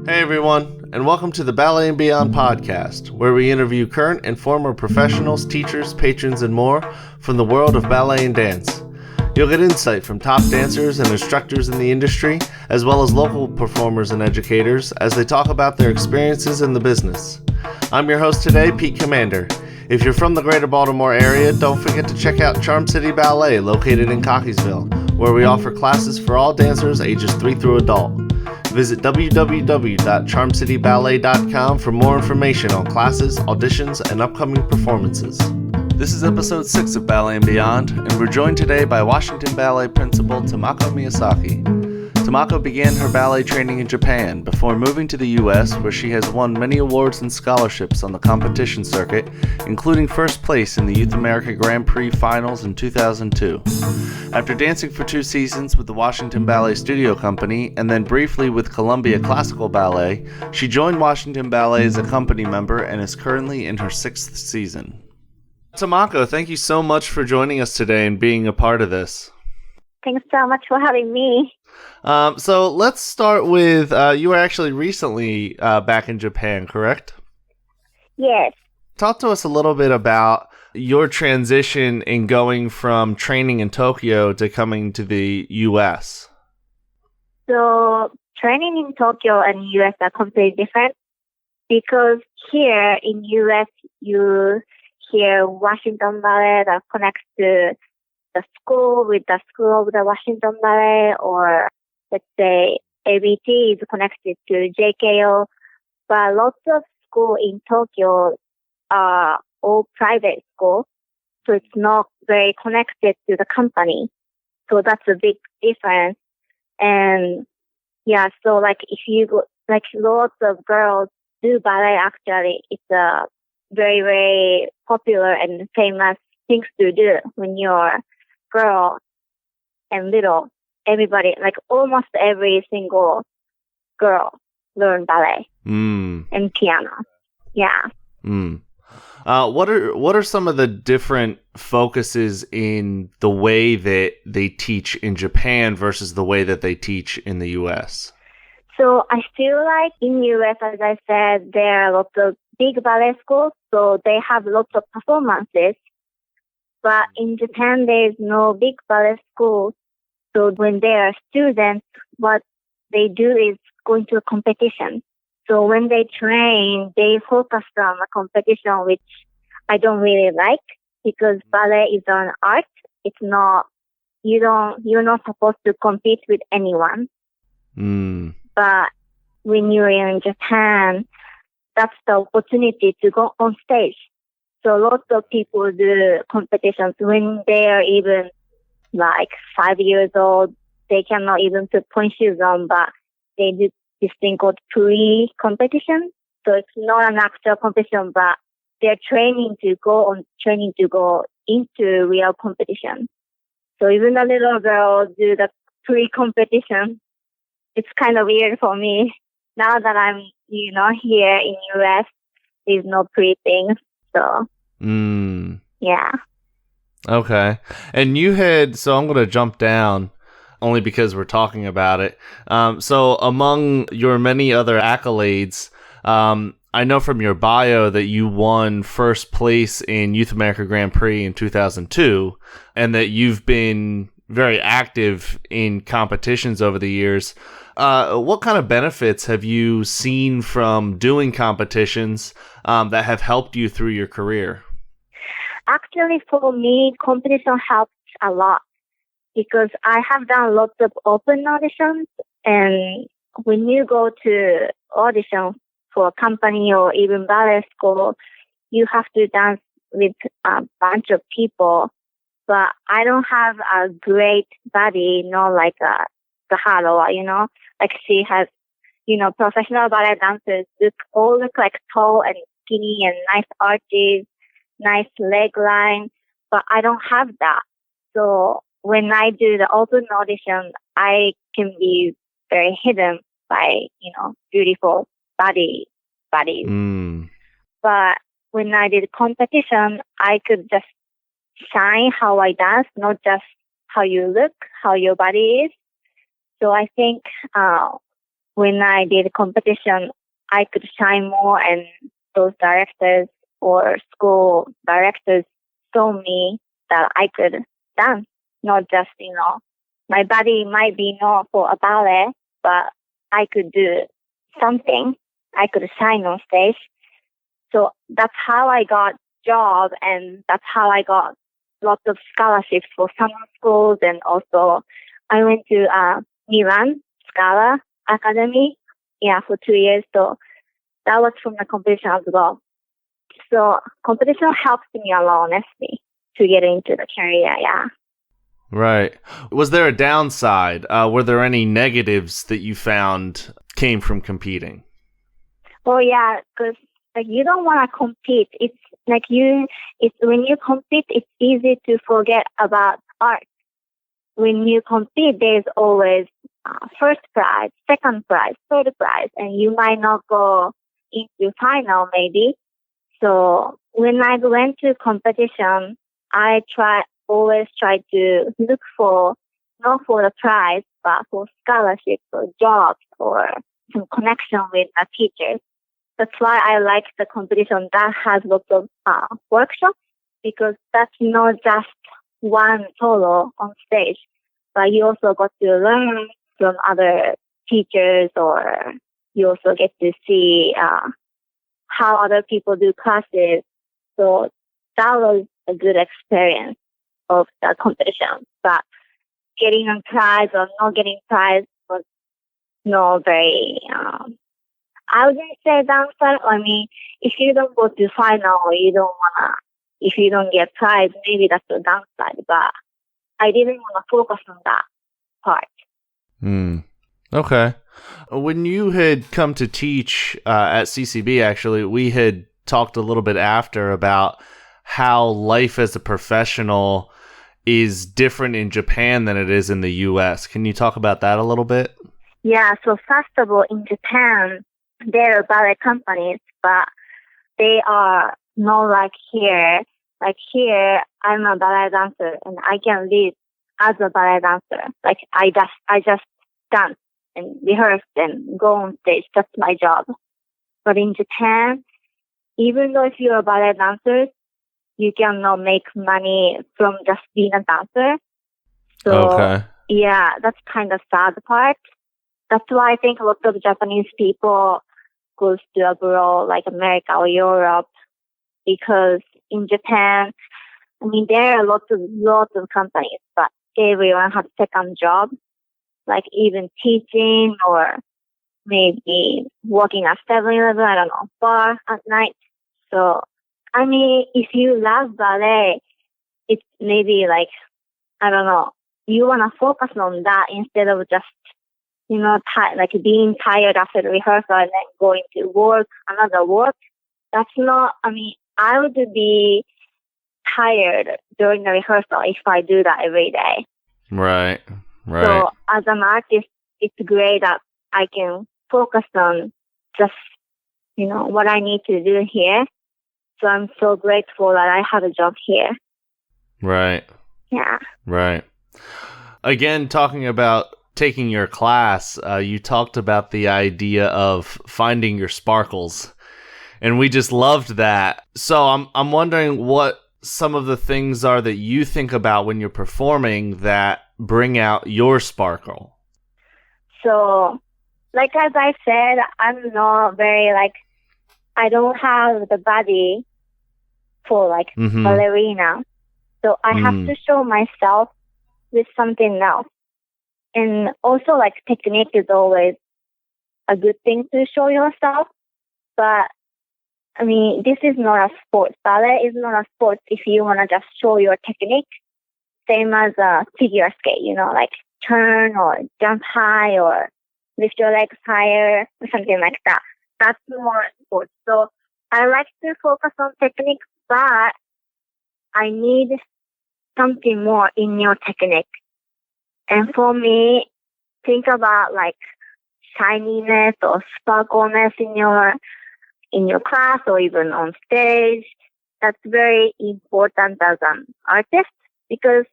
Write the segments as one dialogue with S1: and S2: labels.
S1: Hey everyone, and welcome to the Ballet and Beyond podcast, where we interview current and former professionals, teachers, patrons, and more from the world of ballet and dance. You'll get insight from top dancers and instructors in the industry, as well as local performers and educators as they talk about their experiences in the business. I'm your host today, Pete Commander. If you're from the greater Baltimore area, don't forget to check out Charm City Ballet, located in Cockeysville, where we offer classes for all dancers ages 3 through adult. Visit www.charmcityballet.com for more information on classes, auditions, and upcoming performances. This is episode 6 of Ballet and Beyond, and we're joined today by Washington Ballet principal Tamako Miyazaki. Tamako began her ballet training in Japan before moving to the U.S., where she has won many awards and scholarships on the competition circuit, including first place in the Youth America Grand Prix Finals in 2002. After dancing for 2 seasons with the Washington Ballet Studio Company and then briefly with Columbia Classical Ballet, she joined Washington Ballet as a company member and is currently in her 6th season. Tamako, thank you so much for joining us today and being a part of this.
S2: Thanks so much for having me.
S1: So let's start with, you were actually recently back in Japan, correct?
S2: Yes.
S1: Talk to us a little bit about your transition in going from training in Tokyo to coming to the U.S.
S2: So training in Tokyo and U.S. are completely different because here in U.S. you hear Washington Ballet that connects to the school with the School of the Washington Ballet, or let's say ABT is connected to JKO, but lots of schools in Tokyo are all private schools, so it's not very connected to the company. So that's a big difference. And yeah, so like if you go, like lots of girls do ballet, actually, it's a very, very popular and famous things to do when you're girl and little. Everybody, like almost every single girl learn ballet and piano. Yeah.
S1: What are some of the different focuses in the way that they teach in Japan versus the way that they teach in the U.S.?
S2: So I feel like in U.S., as I said, there are lots of big ballet schools, so they have lots of performances. But in Japan, there is no big ballet school. So when they are students, what they do is going to a competition. So when they train, they focus on a competition, which I don't really like because ballet is an art. It's not, you're not supposed to compete with anyone. But when you're in Japan, that's the opportunity to go on stage. So lots of people do competitions when they are even like 5 years old. They cannot even put point shoes on, but they do this thing called pre-competition. So it's not an actual competition, but they're training to go into real competition. So even the little girls do the pre-competition. It's kind of weird for me. Now that I'm, here in US, there's no pre-thing. So, yeah.
S1: Okay. And so I'm going to jump down only because we're talking about it. So among your many other accolades, I know from your bio that you won first place in Youth America Grand Prix in 2002, and that you've been very active in competitions over the years. What kind of benefits have you seen from doing competitions that have helped you through your career?
S2: Actually, for me, competition helped a lot because I have done lots of open auditions. And when you go to audition for a company or even ballet school, you have to dance with a bunch of people. But I don't have a great body, like Sahara, like she has, professional ballet dancers all look like tall and skinny and nice arches, nice leg line, but I don't have that. So when I do the open audition, I can be very hidden by, beautiful bodies. But when I did competition, I could just shine how I dance, not just how you look, how your body is. So I think when I did competition, I could shine more, and those directors or school directors saw me that I could dance, not just, my body might be not for a ballet, but I could do something. I could shine on stage. So that's how I got job, and that's how I got lots of scholarships for summer schools, and also I went to Milan Scala Academy, for 2 years. So that was from the competition as well. So competition helped me a lot, honestly, to get into the career. Yeah.
S1: Right. Was there a downside? Were there any negatives that you found came from competing?
S2: Oh yeah, because you don't want to compete. It's it's when you compete, it's easy to forget about art. When you compete, there's always first prize, second prize, third prize, and you might not go into final maybe. So when I went to competition, I always try to look for, not for the prize, but for scholarships or jobs or some connection with the teachers. That's why I like the competition that has lots of workshops, because that's not just one solo on stage, but you also got to learn from other teachers, or you also get to see how other people do classes. So that was a good experience of the competition. But getting a prize or not getting prize was not very, I wouldn't say downside. I mean, if you don't go to final or if you don't get prize, maybe that's a downside. But I didn't want to focus on that part.
S1: Okay. When you had come to teach at CCB, actually, we had talked a little bit after about how life as a professional is different in Japan than it is in the U.S. Can you talk about that a little bit?
S2: Yeah, so first of all, in Japan, there are ballet companies, but they are not like here. Like here, I'm a ballet dancer, and I can live as a ballet dancer. Like I just dance and rehearse and go on stage. That's my job. But in Japan, even though if you're a ballet dancer, you cannot make money from just being a dancer. So yeah, that's kind of sad part. That's why I think a lot of Japanese people goes to abroad, like America or Europe, because in Japan, I mean, there are lots of companies, but everyone has second job, like even teaching or maybe working at 7-Eleven, I don't know, bar at night. So, I mean, if you love ballet, it's maybe like, I don't know, you want to focus on that instead of just, like being tired after the rehearsal and then going to work, another work. That's not, I mean, I would be tired during the rehearsal if I do that every day.
S1: Right.
S2: So as an artist, it's great that I can focus on just, what I need to do here. So I'm so grateful that I have a job here.
S1: Right.
S2: Yeah.
S1: Right. Again, talking about taking your class, you talked about the idea of finding your sparkles, and we just loved that. So I'm wondering what some of the things are that you think about when you're performing that bring out your sparkle.
S2: So, like as I said, I'm not very I don't have the body for ballerina. So I have to show myself with something else. And also technique is always a good thing to show yourself. But I mean, this is not a sport. Ballet is not a sport if you want to just show your technique. Same as figure skate, turn or jump high or lift your legs higher or something like that. That's more sport. So I like to focus on technique, but I need something more in your technique. And for me, think about shininess or sparkleness in your class or even on stage. That's very important as an artist because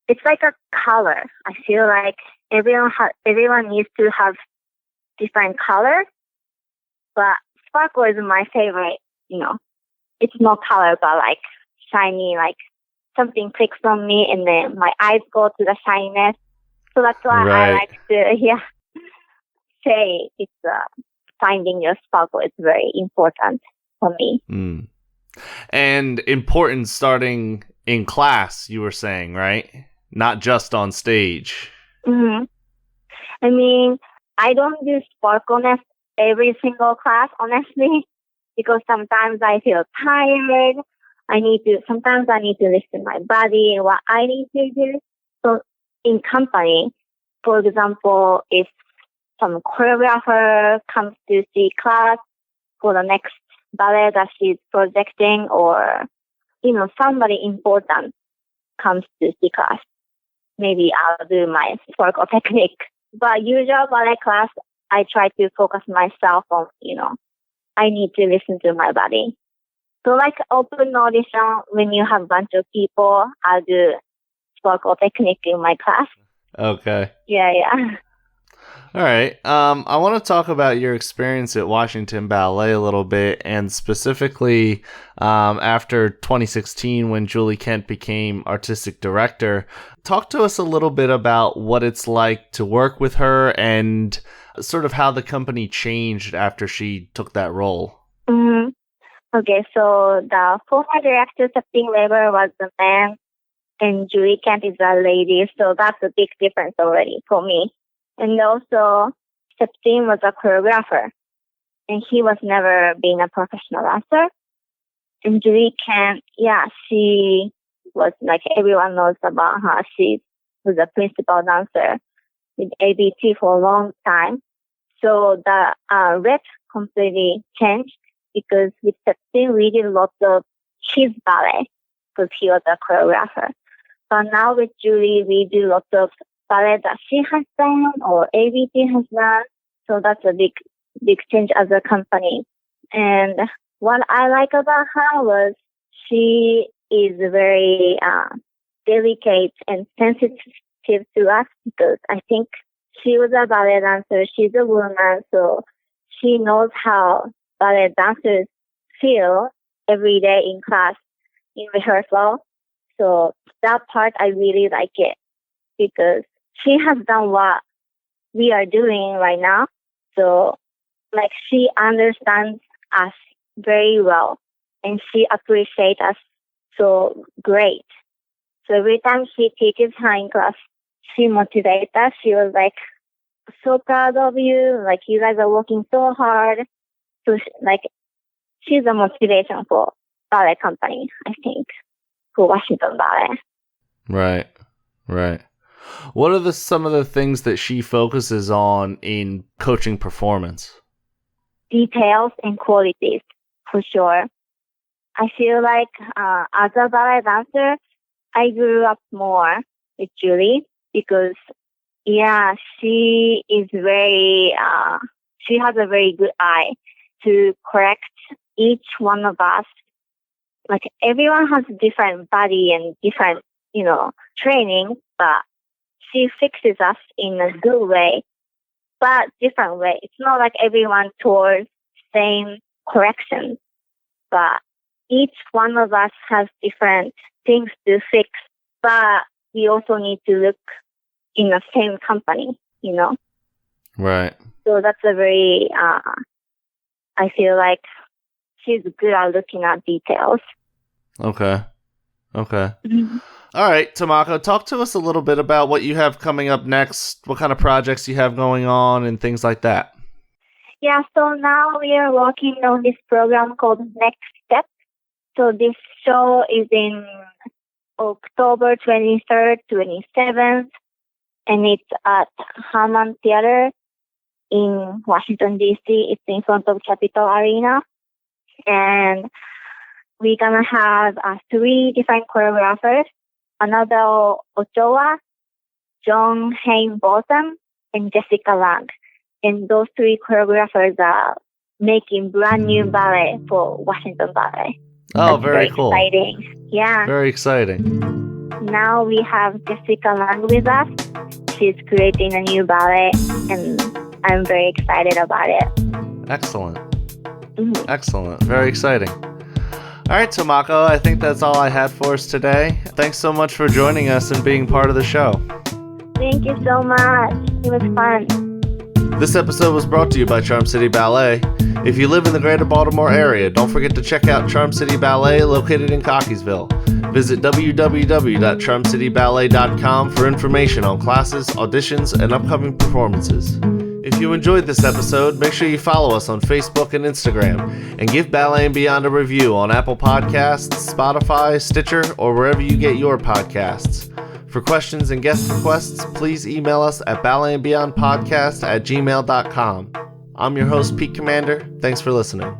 S2: it's like a color. I feel like everyone needs to have different colors. But sparkle is my favorite, It's not color, but like shiny, like something clicks on me and then my eyes go to the shininess. So that's why I like to, say it's finding your sparkle is very important for me.
S1: Mm. And important starting in class, you were saying, right? Not just on stage.
S2: Mm-hmm. I mean, I don't do sparkleness every single class, honestly, because sometimes I feel tired. Sometimes I need to listen to my body and what I need to do. So in company, for example, if some choreographer comes to see class for the next ballet that she's projecting, or, somebody important comes to see class, maybe I'll do my sparkle technique. But usual ballet class, I try to focus myself on, I need to listen to my body. So like open audition, when you have a bunch of people, I'll do sparkle technique in my class.
S1: Okay.
S2: Yeah.
S1: All right. I want to talk about your experience at Washington Ballet a little bit, and specifically after 2016 when Julie Kent became artistic director. Talk to us a little bit about what it's like to work with her and sort of how the company changed after she took that role.
S2: Mm-hmm. Okay, so the former director, Septime Weber, was the man, and Julie Kent is a lady, so that's a big difference already for me. And also, Septime was a choreographer, and he was never been a professional dancer. And Julie Kent, she was like everyone knows about her. She was a principal dancer with ABT for a long time. So the rep completely changed because with Septime we did lots of his ballet because he was a choreographer. But now with Julie, we do lots of ballet that she has done or ABT has done. So that's a big change as a company. And what I like about her was she is very delicate and sensitive to us because I think she was a ballet dancer. She's a woman, so she knows how ballet dancers feel every day in class, in rehearsal. So that part, I really like it because she has done what we are doing right now. So, like, she understands us very well and she appreciates us so great. So every time she teaches her in class, she motivates us. She was like, so proud of you. Like, you guys are working so hard. So, she's a motivation for ballet company, I think, for Washington Ballet.
S1: Right. What are some of the things that she focuses on in coaching performance?
S2: Details and qualities, for sure. I feel like as a ballet dancer, I grew up more with Julie because, she is she has a very good eye to correct each one of us. Like, everyone has different body and different, training, but she fixes us in a good way, but different way. It's not like everyone towards same correction, but each one of us has different things to fix, but we also need to look in the same company,
S1: Right.
S2: So that's a very, I feel like she's good at looking at details.
S1: Okay.
S2: Mm-hmm.
S1: All right, Tamako, talk to us a little bit about what you have coming up next, what kind of projects you have going on, and things like that.
S2: Yeah, so now we are working on this program called Next Step. So this show is in October 23rd, 27th, and it's at Harman Theater in Washington, D.C. It's in front of Capitol Arena. And we're going to have 3 different choreographers, Another Ochoa, John Hain Botham, and Jessica Lang. And those 3 choreographers are making brand new ballet for Washington Ballet.
S1: Oh, very cool.
S2: Exciting. Yeah.
S1: Very exciting.
S2: Now we have Jessica Lang with us. She's creating a new ballet, and I'm very excited about it.
S1: Excellent.
S2: Mhm.
S1: Excellent. Very exciting. All right, Tamako, I think that's all I had for us today. Thanks so much for joining us and being part of the show.
S2: Thank you so much. It was fun.
S1: This episode was brought to you by Charm City Ballet. If you live in the greater Baltimore area, don't forget to check out Charm City Ballet located in Cockeysville. Visit www.charmcityballet.com for information on classes, auditions, and upcoming performances. If you enjoyed this episode, make sure you follow us on Facebook and Instagram, and give Ballet and Beyond a review on Apple Podcasts, Spotify, Stitcher, or wherever you get your podcasts. For questions and guest requests, please email us at balletandbeyondpodcast@gmail.com. I'm your host, Pete Commander. Thanks for listening.